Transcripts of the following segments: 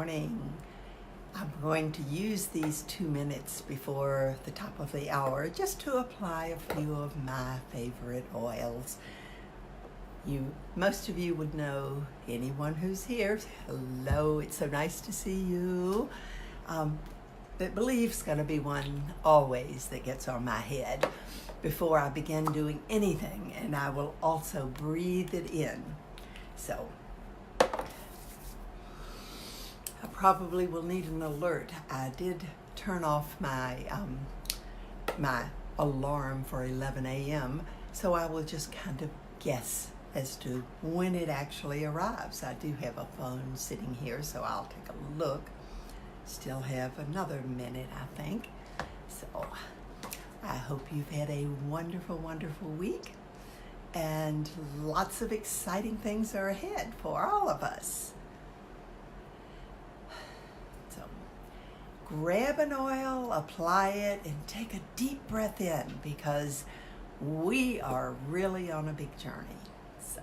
morning. I'm going to use these 2 minutes before the top of the hour just to apply a few of my favorite oils. Most of you would know, anyone who's here, hello, it's so nice to see you. But belief's going to be one always that gets on my head before I begin doing anything, and I will also breathe it in. So I probably will need an alert. I did turn off my my alarm for 11 a.m., so I will just kind of guess as to when it actually arrives. I do have a phone sitting here, so I'll take a look. Still have another minute, I think. So I hope you've had a wonderful, wonderful week, and lots of exciting things are ahead for all of us. So grab an oil, apply it, and take a deep breath in, because we are really on a big journey. So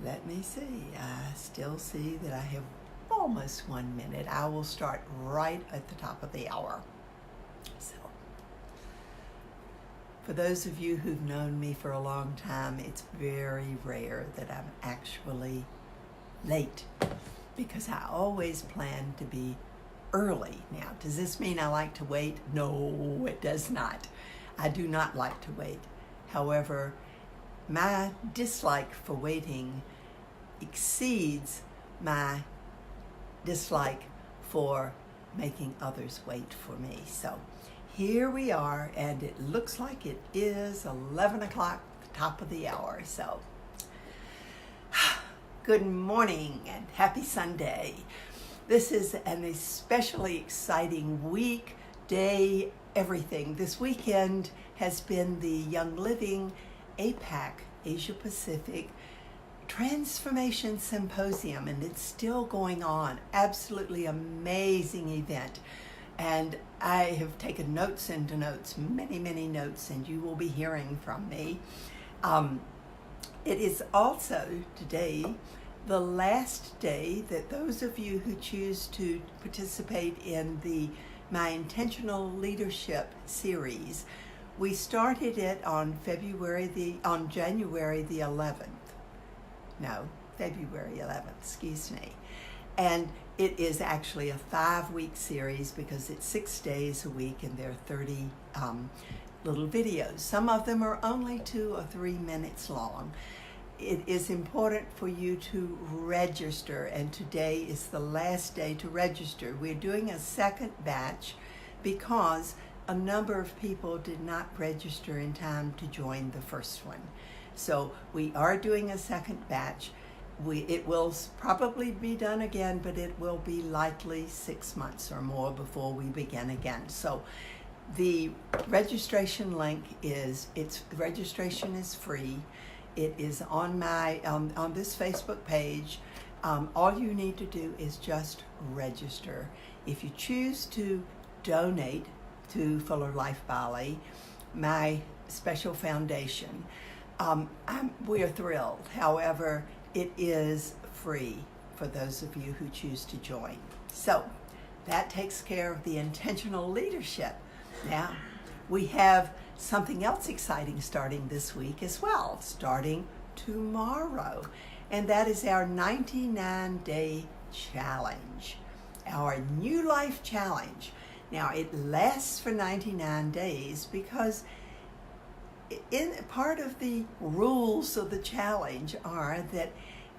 let me see. I still see that I have almost 1 minute. I will start right at the top of the hour. So for those of you who've known me for a long time, it's very rare that I'm actually late, because I always plan to be early. Now, does this mean I like to wait? No, it does not. I do not like to wait. However, my dislike for waiting exceeds my dislike for making others wait for me. So here we are, and it looks like it is 11 o'clock, the top of the hour. So good morning and happy Sunday. This is an especially exciting week, day, everything. This weekend has been the Young Living APAC, Asia Pacific Transformation Symposium, and it's still going on. Absolutely amazing event. And I have taken notes into notes, many, many notes, and you will be hearing from me. It is also today the last day that those of you who choose to participate in my Intentional Leadership series, we started it on January the 11th. No, February 11th, excuse me. And it is actually a 5-week series, because it's 6 days a week, and there are 30 little videos. Some of them are only 2 or 3 minutes long. It is important for you to register, and today is the last day to register. We're doing a second batch because a number of people did not register in time to join the first one. So we are doing a second batch. It will probably be done again, but it will be likely 6 months or more before we begin again. So the registration link registration is free. It is on my on this Facebook page. All you need to do is just register. If you choose to donate to Fuller Life Bali, my special foundation, we are thrilled. However, it is free for those of you who choose to join. So that takes care of the intentional leadership. Now, we have something else exciting starting this week as well, starting tomorrow. And that is our 99-day challenge, our New Life Challenge. Now, it lasts for 99 days because part of the rules of the challenge are that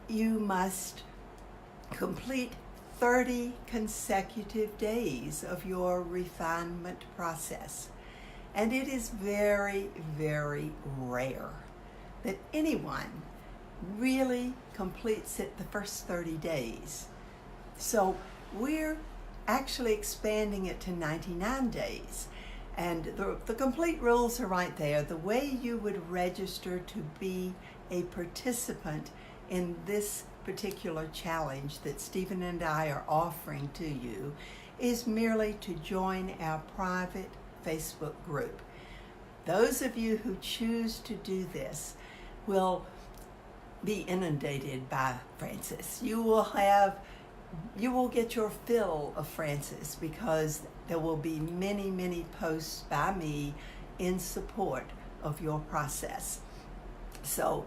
you must complete 30 consecutive days of your refinement process. And it is very, very rare that anyone really completes it the first 30 days. So we're actually expanding it to 99 days. And the complete rules are right there. The way you would register to be a participant in this particular challenge that Stephen and I are offering to you is merely to join our private Facebook group. Those of you who choose to do this will be inundated by Frances. You will have you will get your fill of Frances, because there will be many, many posts by me in support of your process. So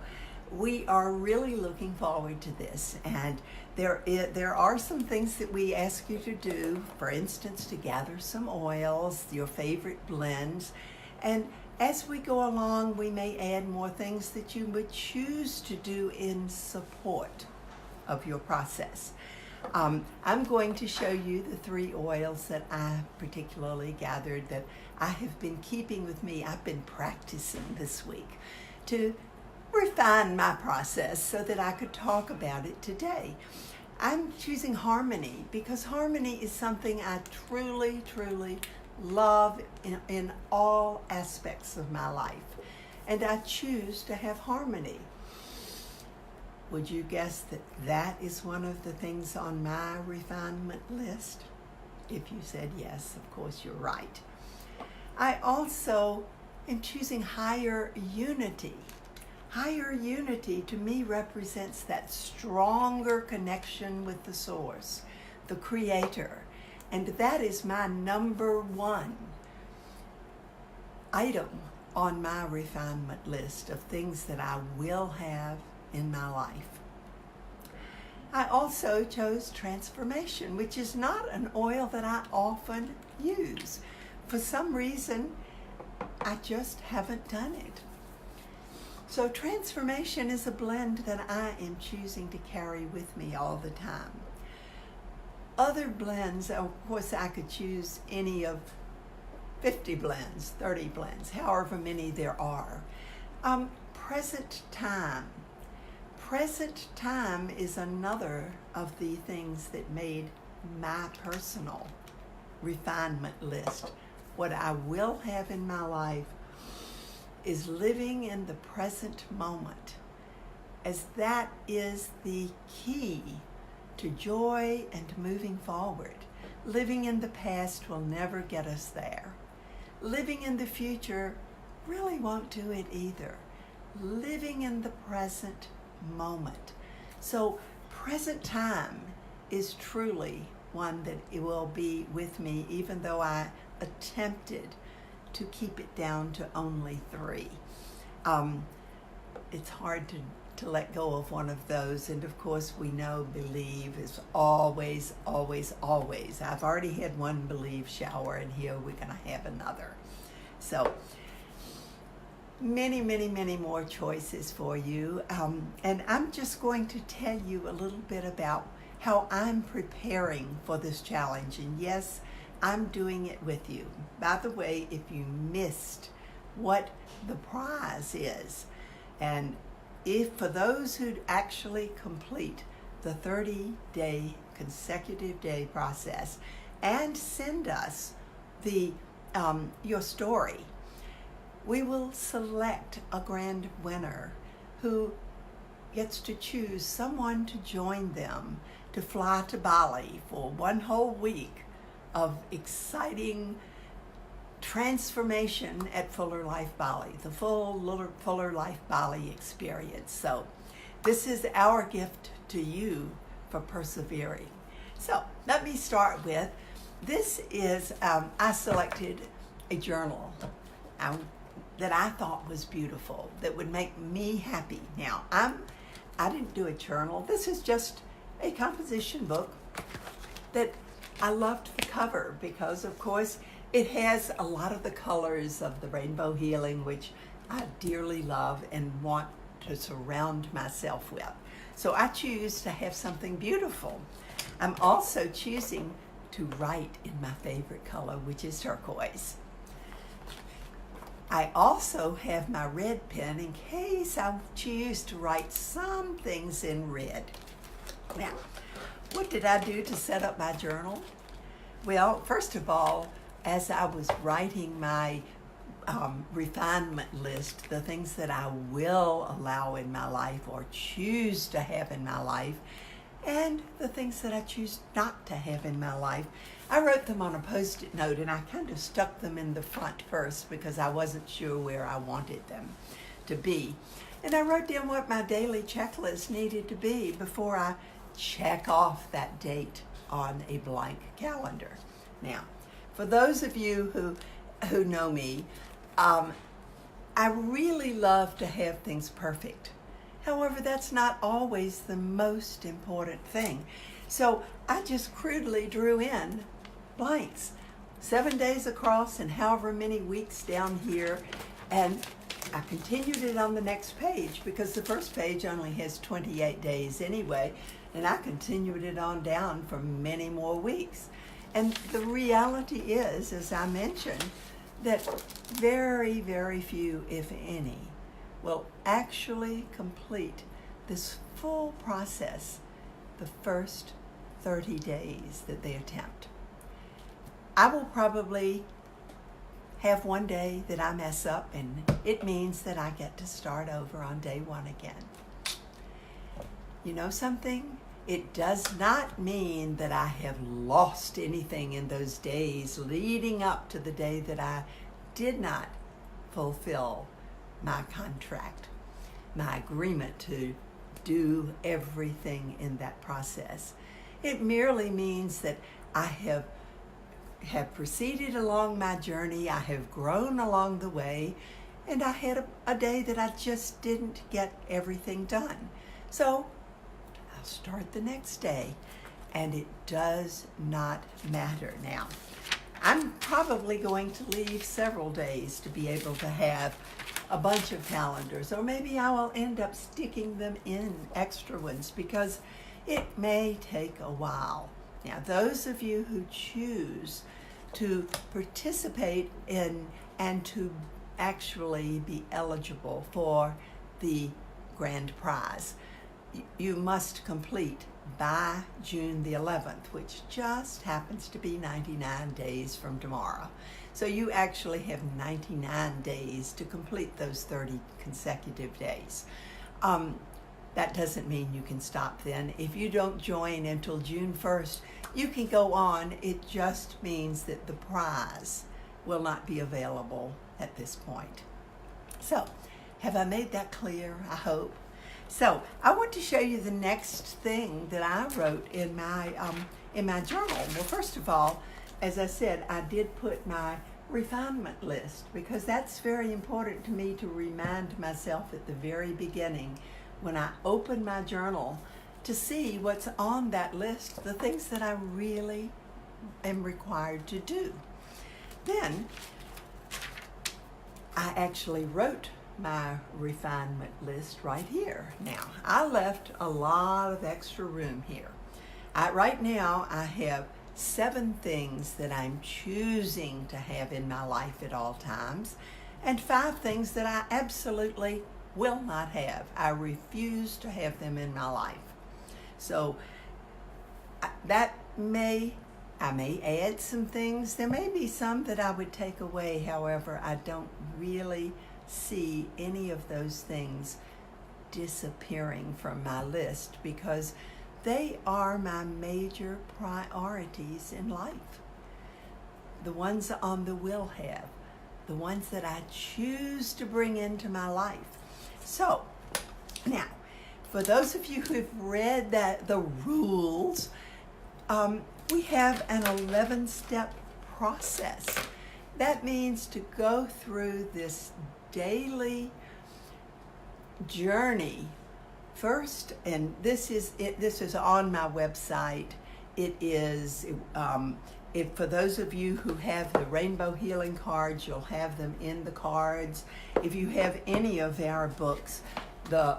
we are really looking forward to this, and there are some things that we ask you to do. For instance, to gather some oils, your favorite blends, and as we go along, we may add more things that you would choose to do in support of your process. I'm going to show you the 3 oils that I particularly gathered that I have been keeping with me. I've been practicing this week to refine my process so that I could talk about it today. I'm choosing Harmony because Harmony is something I truly, truly love in all aspects of my life. And I choose to have harmony. Would you guess that that is one of the things on my refinement list? If you said yes, of course you're right. I also am choosing Higher Unity. Higher Unity to me represents that stronger connection with the source, the creator. And that is my number 1 item on my refinement list of things that I will have in my life. I also chose Transformation, which is not an oil that I often use. For some reason, I just haven't done it. So Transformation is a blend that I am choosing to carry with me all the time. Other blends, of course, I could choose any of 50 blends, 30 blends, however many there are. Present Time. Present Time is another of the things that made my personal refinement list. What I will have in my life is living in the present moment, as that is the key to joy and moving forward. Living in the past will never get us there. Living in the future really won't do it either. Living in the present moment. So Present Time is truly one that it will be with me, even though I attempted to keep it down to only 3. It's hard to let go of one of those. And of course, we know Believe is always, always, always. I've already had one Believe shower, and here we're going to have another. So many, many, many more choices for you. And I'm just going to tell you a little bit about how I'm preparing for this challenge. And yes, I'm doing it with you. By the way, if you missed what the prize is, and if for those who actually complete the 30-day consecutive day process and send us the your story, we will select a grand winner who gets to choose someone to join them to fly to Bali for 1 whole week of exciting transformation at Fuller Life Bali, the full Fuller Life Bali experience. So this is our gift to you for persevering. So let me start with, this is, I selected a journal that I thought was beautiful, that would make me happy. Now, I didn't do a journal. This is just a composition book that I loved the cover because, of course, it has a lot of the colors of the Rainbow Healing, which I dearly love and want to surround myself with. So I choose to have something beautiful. I'm also choosing to write in my favorite color, which is turquoise. I also have my red pen in case I choose to write some things in red. Now, what did I do to set up my journal? Well, first of all, as I was writing my refinement list, the things that I will allow in my life or choose to have in my life, and the things that I choose not to have in my life, I wrote them on a Post-it note, and I kind of stuck them in the front first because I wasn't sure where I wanted them to be. And I wrote down what my daily checklist needed to be before I check off that date on a blank calendar. Now, for those of you who know me, I really love to have things perfect. However, that's not always the most important thing. So I just crudely drew in blanks, 7 days across and however many weeks down here, and I continued it on the next page because the first page only has 28 days anyway, and I continued it on down for many more weeks. And the reality is, as I mentioned, that very, very few, if any, will actually complete this full process the first 30 days that they attempt. I will probably have one day that I mess up, and it means that I get to start over on day one again. You know something? It does not mean that I have lost anything in those days leading up to the day that I did not fulfill my contract, my agreement to do everything in that process. It merely means that I have proceeded along my journey, I have grown along the way, and I had a day that I just didn't get everything done. So I'll start the next day, and it does not matter. Now, I'm probably going to leave several days to be able to have a bunch of calendars, or maybe I will end up sticking them in extra ones because it may take a while. Now, those of you who choose to participate in and to actually be eligible for the grand prize, you must complete by June the 11th, which just happens to be 99 days from tomorrow. So you actually have 99 days to complete those 30 consecutive days. That doesn't mean you can stop then. If you don't join until June 1st, you can go on. It just means that the prize will not be available at this point. So, have I made that clear? I hope. So, I want to show you the next thing that I wrote in my journal. Well, first of all, as I said, I did put my refinement list because that's very important to me to remind myself at the very beginning when I open my journal to see what's on that list, the things that I really am required to do. Then I actually wrote my refinement list right here. Now, I left a lot of extra room here. Right now, I have 7 things that I'm choosing to have in my life at all times, and 5 things that I absolutely will not have. I refuse to have them in my life. So I may add some things. There may be some that I would take away. However, I don't really see any of those things disappearing from my list because they are my major priorities in life. The ones on the will have, the ones that I choose to bring into my life. So, now, for those of you who've read the rules, we have an 11-step process. That means to go through this daily journey first, and this is on my website. It is for those of you who have the Rainbow Healing cards, you'll have them in the cards. If you have any of our books, the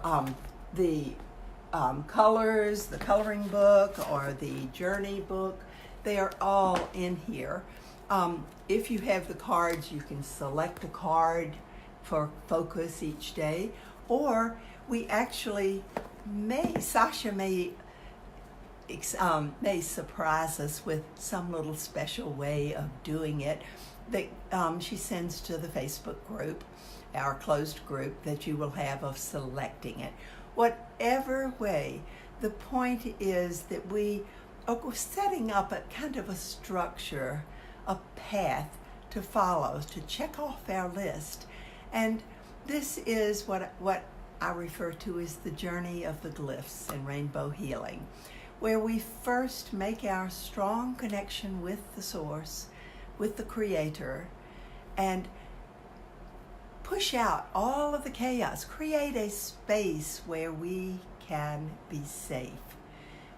colors, the coloring book, or the journey book, they are all in here. If you have the cards, you can select a card for focus each day, or we actually Sasha may surprise us with some little special way of doing it that she sends to the Facebook group, our closed group, that you will have of selecting it. Whatever way, the point is that we are setting up a kind of a structure, a path to follow, to check off our list. And this is what I refer to as the journey of the glyphs in Rainbow Healing. where we first make our strong connection with the source, with the creator, and push out all of the chaos, create a space where we can be safe,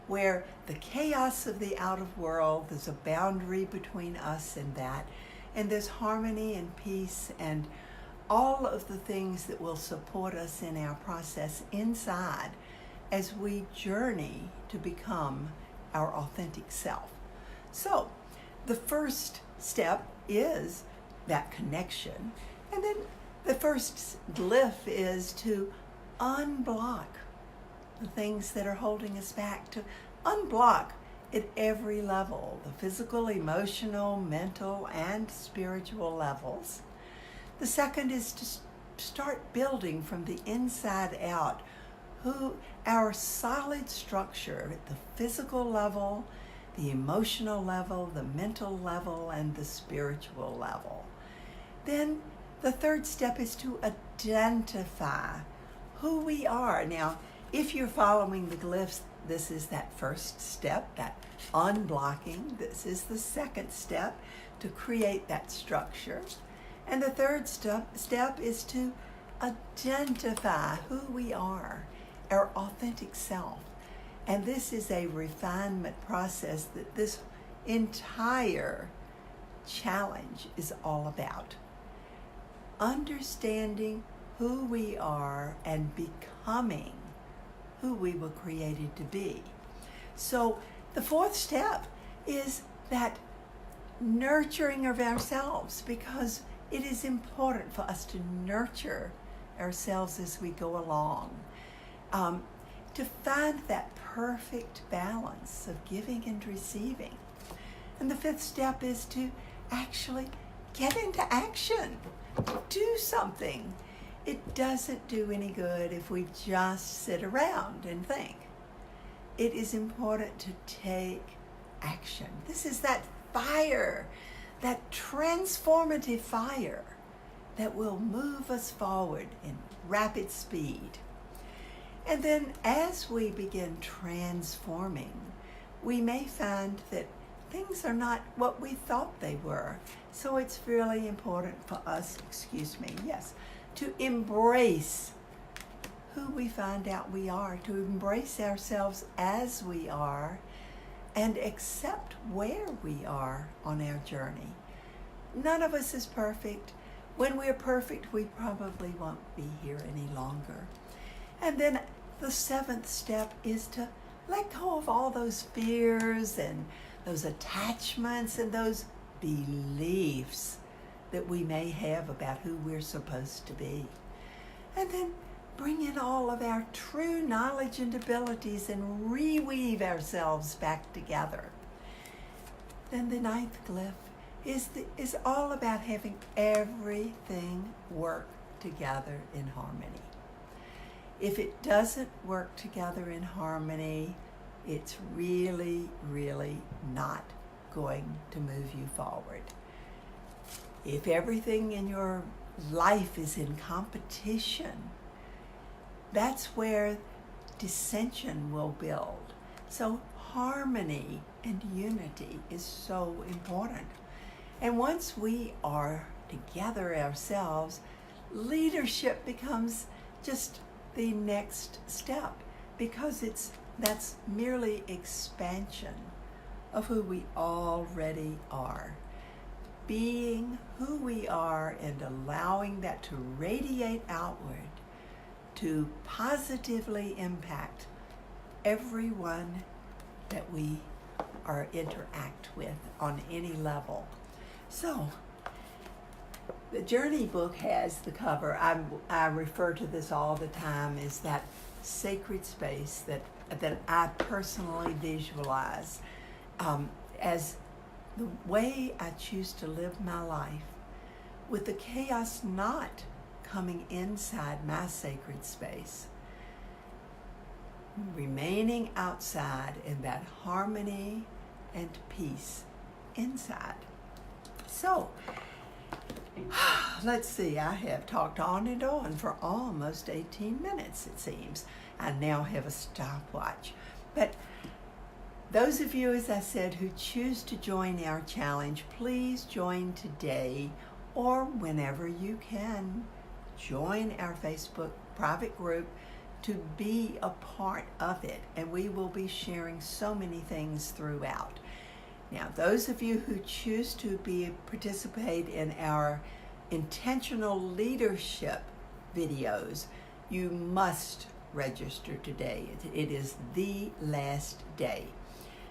where the chaos of the outer world, there's a boundary between us and that, and there's harmony and peace and all of the things that will support us in our process inside as we journey to become our authentic self. So the first step is that connection, and then the first glyph is to unblock the things that are holding us back, to unblock at every level, the physical, emotional, mental, and spiritual levels. The second is to start building from the inside out our solid structure at the physical level, the emotional level, the mental level, and the spiritual level. Then the third step is to identify who we are. Now, if you're following the glyphs, this is that first step, that unblocking. This is the second step, to create that structure. And the third step is to identify who we are, our authentic self. And this is a refinement process that this entire challenge is all about. Understanding who we are and becoming who we were created to be. So the fourth step is that nurturing of ourselves, because it is important for us to nurture ourselves as we go along, to find that perfect balance of giving and receiving. And the fifth step is to actually get into action, do something. It doesn't do any good if we just sit around and think. It is important to take action. This is that fire, that transformative fire that will move us forward in rapid speed. And then as we begin transforming, we may find that things are not what we thought they were. So it's really important for us, to embrace who we find out we are, to embrace ourselves as we are, and accept where we are on our journey. None of us is perfect. When we're perfect, we probably won't be here any longer. And then the seventh step is to let go of all those fears and those attachments and those beliefs that we may have about who we're supposed to be. And then bring in all of our true knowledge and abilities and reweave ourselves back together. Then the ninth glyph is all about having everything work together in harmony. If it doesn't work together in harmony, it's really, really not going to move you forward. If everything in your life is in competition, that's where dissension will build. So harmony and unity is so important. And once we are together ourselves, leadership becomes just the next step, because that's merely expansion of who we already are. Being who we are and allowing that to radiate outward, to positively impact everyone that we interact with on any level. So the Journey book has the cover. I refer to this all the time as that sacred space that I personally visualize as the way I choose to live my life, with the chaos not coming inside my sacred space, remaining outside in that harmony and peace inside. So, let's see, I have talked on and on for almost 18 minutes, it seems. I now have a stopwatch. But those of you, as I said, who choose to join our challenge, please join today or whenever you can. Join our Facebook private group to be a part of it, and we will be sharing so many things throughout. Now, those of you who choose to participate in our intentional leadership videos, you must register today. It is the last day.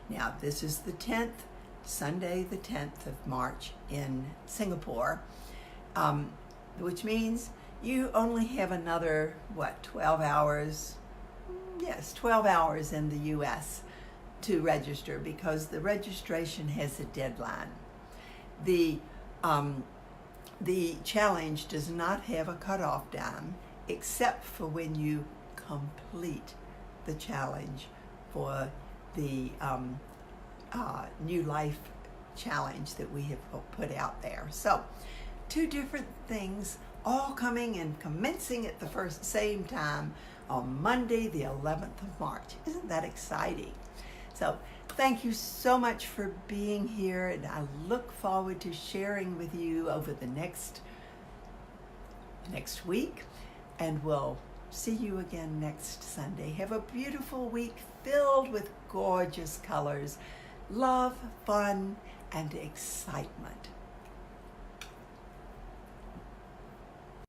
Now, this is the 10th, Sunday the 10th of March in Singapore, which means you only have another, 12 hours? Yes, 12 hours in the U.S. to register, because the registration has a deadline. The challenge does not have a cutoff time, except for when you complete the challenge for the New Life challenge that we have put out there. So, two different things, all coming and commencing at the same time on Monday, the 11th of March. Isn't that exciting? So, thank you so much for being here, and I look forward to sharing with you over the next week, and we'll see you again next Sunday. Have a beautiful week filled with gorgeous colors, love, fun, and excitement.